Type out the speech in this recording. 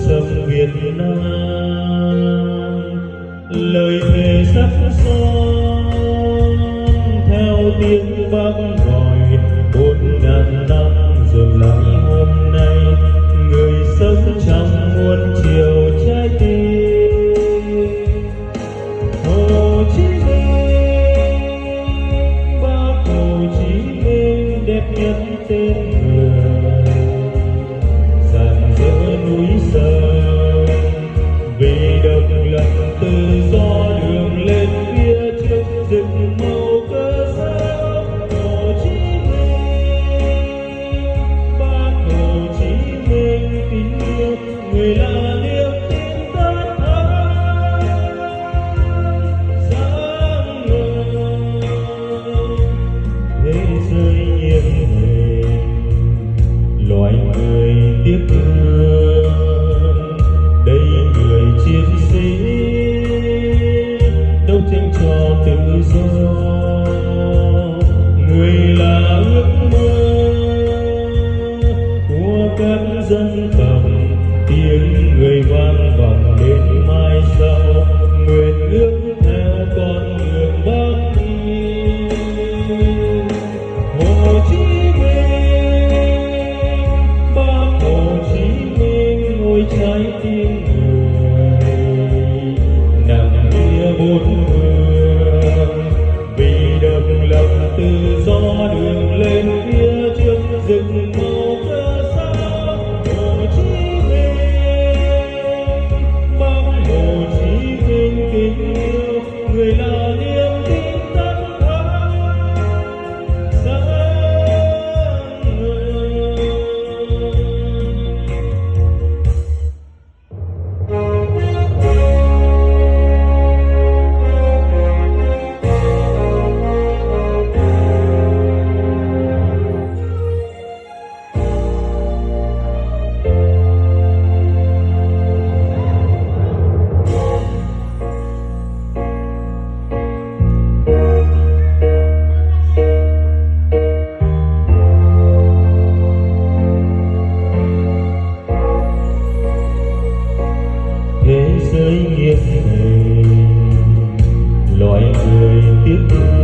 sông Việt Nam, lời thề sắt son theo tiếng Bác gọi 4.000 năm dồn lại hôm nay, người sống trong muôn chiều trái tim. Hồ Chí Minh, Bác Hồ Chí Minh đẹp nhất tên người, rạng rỡ núi sông vì độc lập tự do, đường lên phía trước rực màu cờ sao. Hồ Chí Minh, Bác Hồ Chí Minh kính yêu, người là niềm tin tất thắng sáng ngời. Thế giới nghiêng mình, loài người tiếc thương, đây người chiến sĩ đấu tranh cho tự do. Người là ước mơ của các dân tộc, tiếng người vang vọng đến mai sau, nguyện ước theo con đường Bác đi. Hồ Chí Minh, Bác Hồ Chí Minh, ôi trái tim người nặng nghĩa bốn phương, vì độc lập tự do, đường lên phía trước rực màu cờ sao. Hồ Chí Minh, Bác Hồ Chí Minh kính yêu, người là niềm tin tất thắng sáng ngời. Thế giới nghiêng mình, loài người tiếc thương,